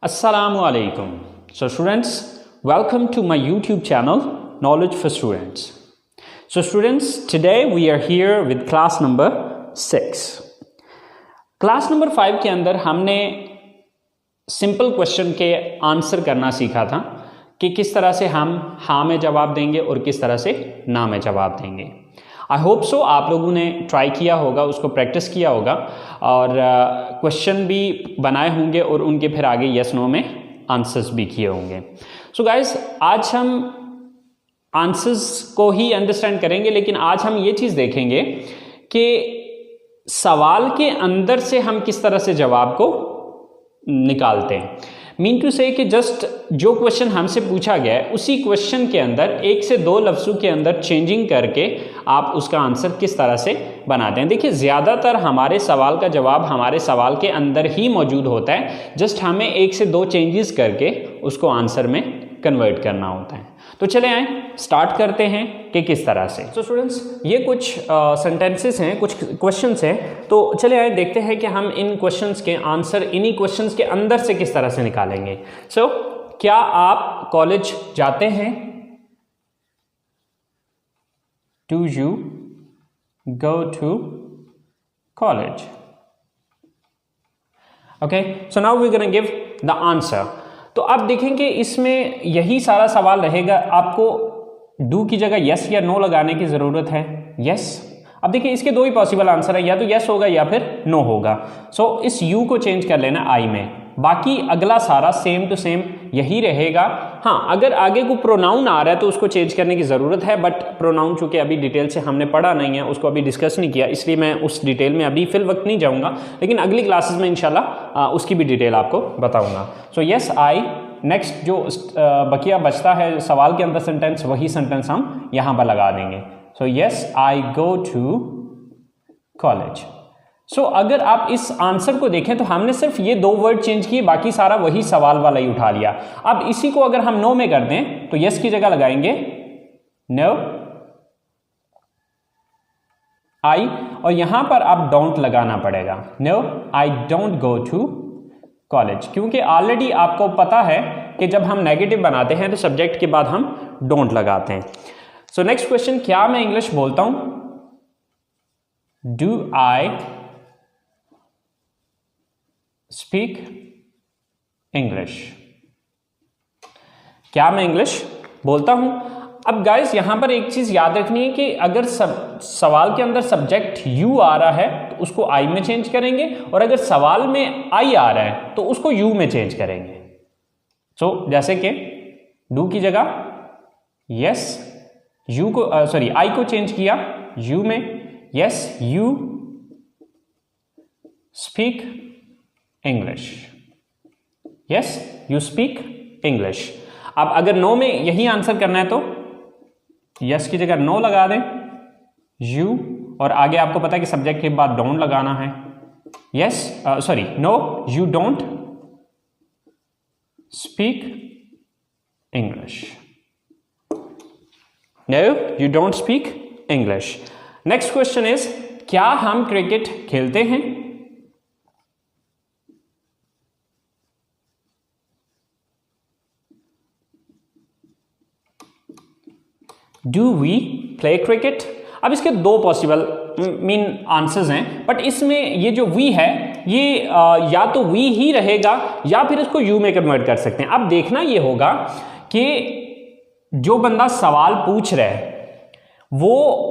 Assalamu alaikum. So students, welcome to my YouTube channel Knowledge for Students. So students, today we are here with class number 6. Class number 5 के अंदर हमने simple question के answer करना सीखा था कि किस तरह से हम हाँ में जवाब देंगे और किस तरह से ना में जवाब देंगे। आई होप सो आप लोगों ने ट्राई किया होगा, उसको प्रैक्टिस किया होगा और क्वेश्चन भी बनाए होंगे और उनके फिर आगे यस नो में आंसर्स भी किए होंगे। सो गाइस, आज हम आंसर्स को ही अंडरस्टैंड करेंगे, लेकिन आज हम ये चीज़ देखेंगे कि सवाल के अंदर से हम किस तरह से जवाब को निकालते हैं। मीन टू से कि जस्ट जो क्वेश्चन हमसे पूछा गया है उसी क्वेश्चन के अंदर एक से दो लफ्ज़ों के अंदर चेंजिंग करके आप उसका आंसर किस तरह से बनाते हैं। देखिए, ज़्यादातर हमारे सवाल का जवाब हमारे सवाल के अंदर ही मौजूद होता है, जस्ट हमें एक से दो चेंजेस करके उसको आंसर में कन्वर्ट करना होता है। तो चले आए स्टार्ट करते हैं कि किस तरह से। सो स्टूडेंट्स, ये कुछ सेंटेंसेस हैं, कुछ क्वेश्चंस हैं, तो चले आए देखते हैं कि हम इन क्वेश्चंस के आंसर इन्हीं क्वेश्चंस के अंदर से किस तरह से निकालेंगे। सो क्या आप कॉलेज जाते हैं? Do you go to college? Okay, so now we gonna give the answer. तो आप देखेंगे इसमें यही सारा सवाल रहेगा, आपको डू की जगह यस या नो लगाने की ज़रूरत है। यस, अब देखिए इसके दो ही पॉसिबल आंसर है, या तो यस होगा या फिर नो होगा। सो इस यू को चेंज कर लेना आई में, बाकी अगला सारा सेम टू सेम यही रहेगा। हाँ, अगर आगे को प्रोनाउन आ रहा है तो उसको चेंज करने की ज़रूरत है, बट प्रोनाउन चूँकि अभी डिटेल से हमने पढ़ा नहीं है, उसको अभी डिस्कस नहीं किया, इसलिए मैं उस डिटेल में अभी फिल वक्त नहीं जाऊँगा, लेकिन अगली क्लासेस में इंशाल्लाह उसकी भी डिटेल आपको बताऊँगा। सो यस आई, नेक्स्ट जो बकिया बचता है सवाल के अंदर सेंटेंस, वही सेंटेंस हम यहाँ पर लगा देंगे। So yes I go to college. So अगर आप इस आंसर को देखें तो हमने सिर्फ ये दो वर्ड चेंज किए, बाकी सारा वही सवाल वाला ही उठा लिया। अब इसी को अगर हम नो में कर दें तो यस की जगह लगाएंगे नो आई, और यहां पर आप डोंट लगाना पड़ेगा। No I don't go to college, क्योंकि ऑलरेडी आपको पता है कि जब हम नेगेटिव बनाते हैं तो सब्जेक्ट के बाद हम डोंट लगाते हैं। सो नेक्स्ट क्वेश्चन, क्या मैं इंग्लिश बोलता हूं? Do I speak English? क्या मैं इंग्लिश बोलता हूं? अब गाइस यहां पर एक चीज याद रखनी है कि अगर सवाल के अंदर सब्जेक्ट यू आ रहा है तो उसको आई में चेंज करेंगे, और अगर सवाल में आई आ रहा है तो उसको यू में चेंज करेंगे। सो जैसे कि डू की जगह यस, यू को आई को चेंज किया यू में। Yes you speak English. Yes you speak English. अब अगर नो में यही आंसर करना है तो यस की जगह नो लगा दें यू, और आगे आपको पता है कि सब्जेक्ट के बाद डोंट लगाना है। Yes no you don't speak English. No you don't speak English. Next question is, क्या हम क्रिकेट खेलते हैं? Do we play cricket? अब इसके दो पॉसिबल मीन आंसर्स हैं, बट इसमें ये जो वी है ये या तो वी ही रहेगा या फिर इसको यू में कन्वर्ट कर सकते हैं। अब देखना ये होगा कि जो बंदा सवाल पूछ रहा है वो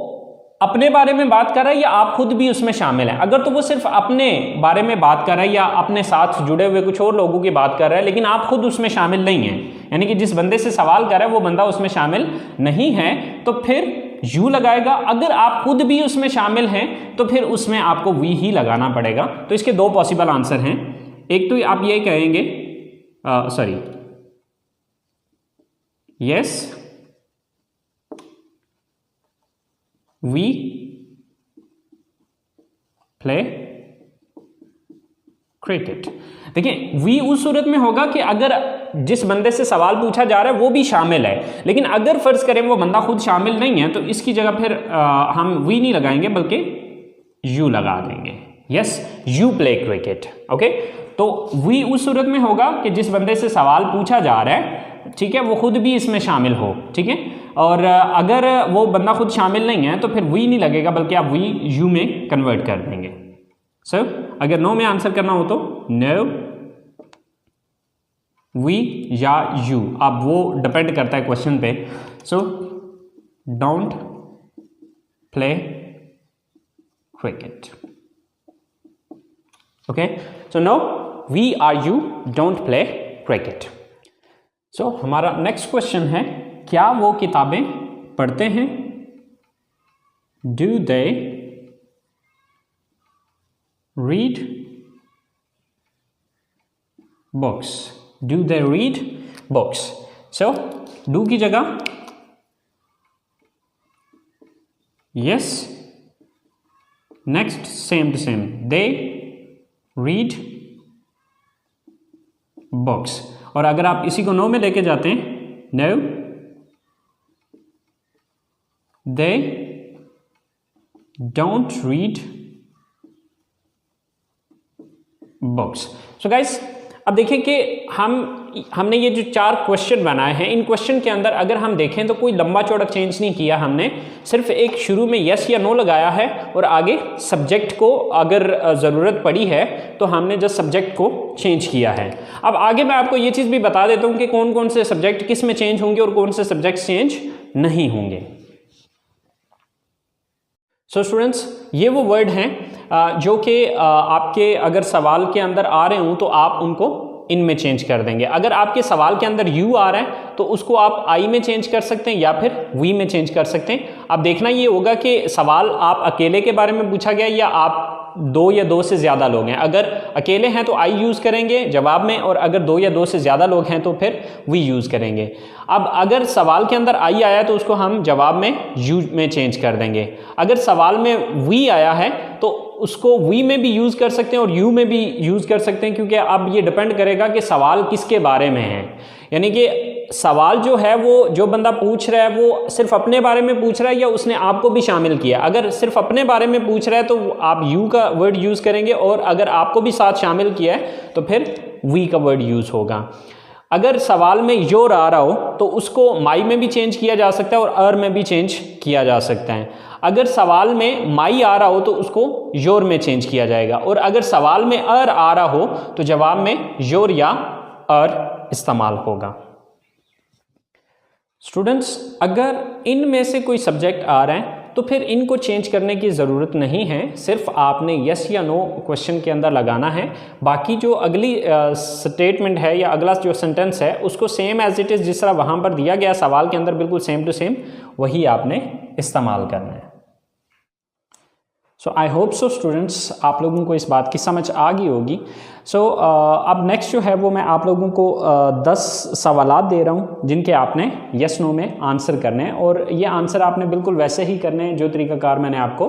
अपने बारे में बात कर रहा है या आप खुद भी उसमें शामिल हैं। अगर तो वो सिर्फ अपने बारे में बात कर रहा है या अपने साथ जुड़े हुए कुछ और लोगों की बात कर रहा है, लेकिन आप खुद उसमें शामिल नहीं हैं, यानी कि जिस बंदे से सवाल कर रहा है वो बंदा उसमें शामिल नहीं है, तो फिर यू लगाएगा। अगर आप खुद भी उसमें शामिल हैं तो फिर उसमें आपको वी ही लगाना पड़ेगा। तो इसके दो पॉसिबल आंसर हैं, एक तो आप ये कहेंगे यस वी प्ले क्रिकेट। देखिए, वी उस सूरत में होगा कि अगर जिस बंदे से सवाल पूछा जा रहा है वो भी शामिल है, लेकिन अगर फर्ज करें वो बंदा खुद शामिल नहीं है तो इसकी जगह फिर हम वी नहीं लगाएंगे बल्कि यू लगा देंगे। Yes you play cricket. Okay, तो वी उस सूरत में होगा कि जिस बंदे से सवाल पूछा जा रहा है, ठीक है, वो खुद भी इसमें शामिल हो, ठीक है। और अगर वो बंदा खुद शामिल नहीं है तो फिर वी नहीं लगेगा, बल्कि आप वी यू में कन्वर्ट कर देंगे। सो अगर नो में आंसर करना हो तो नो वी या यू, अब वो डिपेंड करता है क्वेश्चन पे। So don't play cricket. Okay, so no we are you don't play cricket. So हमारा नेक्स्ट क्वेश्चन है, क्या वो किताबें पढ़ते हैं? Do they read books? Do they read books? So do की जगह yes, next same to same, they read books. और अगर आप इसी को नो में लेके जाते हैं, no they don't read books. So guys, अब देखें कि हमने ये जो 4 क्वेश्चन बनाए हैं, इन क्वेश्चन के अंदर अगर हम देखें तो कोई लंबा चौड़ा चेंज नहीं किया हमने, सिर्फ एक शुरू में यस या नो लगाया है और आगे सब्जेक्ट को अगर ज़रूरत पड़ी है तो हमने जस्ट सब्जेक्ट को चेंज किया है। अब आगे मैं आपको ये चीज़ भी बता देता हूँ कि कौन कौन से सब्जेक्ट किस में चेंज होंगे और कौन से सब्जेक्ट चेंज नहीं होंगे। सो स्टूडेंट्स, ये वो वर्ड हैं जो कि आपके अगर सवाल के अंदर आ रहे हों तो आप उनको इनमें चेंज कर देंगे। अगर आपके सवाल के अंदर यू आ रहा है तो उसको आप आई में चेंज कर सकते हैं या फिर वी में चेंज कर सकते हैं। अब देखना ये होगा कि सवाल आप अकेले के बारे में पूछा गया या आप 2 या 2 से ज़्यादा लोग हैं। अगर अकेले हैं तो आई यूज़ करेंगे जवाब में, और अगर 2 या 2 से ज़्यादा लोग हैं तो फिर वी यूज़ करेंगे। अब अगर सवाल के अंदर आई आया तो उसको हम जवाब में यू में चेंज कर देंगे। अगर सवाल में वी आया है तो उसको वी में भी यूज़ कर सकते हैं और यू में भी यूज़ कर सकते हैं, क्योंकि अब ये डिपेंड करेगा कि सवाल किसके बारे में है। यानी कि सवाल जो है वो जो बंदा पूछ रहा है वो सिर्फ अपने बारे में पूछ रहा है या उसने आपको भी शामिल किया। अगर सिर्फ अपने बारे में पूछ रहा है तो आप यू का वर्ड यूज़ करेंगे, और अगर आपको भी साथ शामिल किया है तो फिर वी का वर्ड यूज़ होगा। अगर सवाल में योर आ रहा हो तो उसको माई में भी चेंज किया जा सकता है और अर में भी चेंज किया जा सकता है। अगर सवाल में माई आ रहा हो तो उसको योर में चेंज किया जाएगा, और अगर सवाल में अर आ रहा हो तो जवाब में योर या अर इस्तेमाल होगा। स्टूडेंट्स, अगर इनमें से कोई सब्जेक्ट आ रहा है तो फिर इनको चेंज करने की ज़रूरत नहीं है, सिर्फ आपने यस या नो क्वेश्चन के अंदर लगाना है। बाकी जो अगली स्टेटमेंट है या अगला जो सेंटेंस है उसको सेम एज इट इज़ जिस तरह वहाँ पर दिया गया सवाल के अंदर बिल्कुल सेम टू सेम वही आपने इस्तेमाल करना है। सो आई होप सो स्टूडेंट्स, आप लोगों को इस बात की समझ आ गई होगी। सो अब नेक्स्ट जो है वो मैं आप लोगों को 10 सवालात दे रहा हूँ जिनके आपने यस नो में आंसर करने हैं, और ये आंसर आपने बिल्कुल वैसे ही करने हैं जो तरीक़ाकार मैंने आपको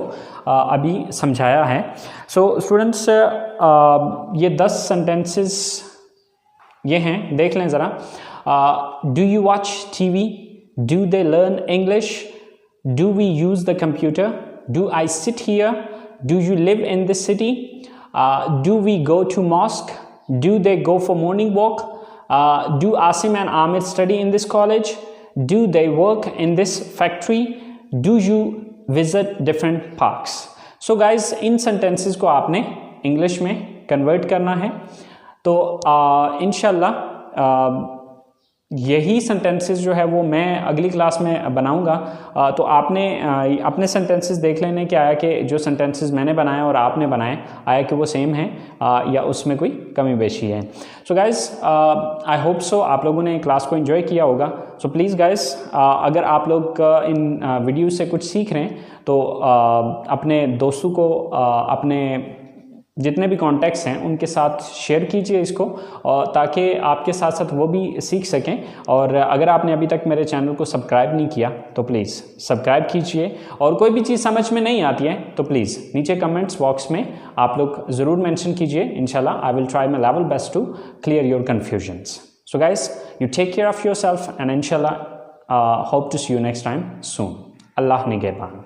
अभी समझाया है। सो स्टूडेंट्स, ये 10 सेंटेंसेस ये हैं, देख लें ज़रा। Do you watch TV? Do they learn English? Do we use the computer? Do I sit here? Do you live in this city? Do we go to mosque? Do they go for morning walk? Do Asim and Ahmed study in this college? Do they work in this factory? Do you visit different parks? So guys, in sentences को आपने English में convert करना है। तो इंशाल्लाह यही sentences जो है वो मैं अगली क्लास में बनाऊंगा। तो आपने अपने सेंटेंसेस देख लेने कि आया कि जो सेंटेंसेस मैंने बनाए और आपने बनाए आया कि वो सेम है या उसमें कोई कमी बेशी है। So guys, I hope so आप लोगों ने क्लास को एंजॉय किया होगा। सो प्लीज़ गाइज़, अगर आप लोग इन वीडियो से कुछ सीख रहे हैं तो अपने दोस्तों को अपने जितने भी कॉन्टैक्ट्स हैं उनके साथ शेयर कीजिए इसको, ताकि आपके साथ साथ वो भी सीख सकें। और अगर आपने अभी तक मेरे चैनल को सब्सक्राइब नहीं किया तो प्लीज़ सब्सक्राइब कीजिए, और कोई भी चीज़ समझ में नहीं आती है तो प्लीज़ नीचे कमेंट्स बॉक्स में आप लोग ज़रूर मेंशन कीजिए। इंशाल्लाह I will try my level best to clear your confusions. So guys, you take care of yourself and इंशाल्लाह hope to see you next time soon. अल्लाह निगहबान।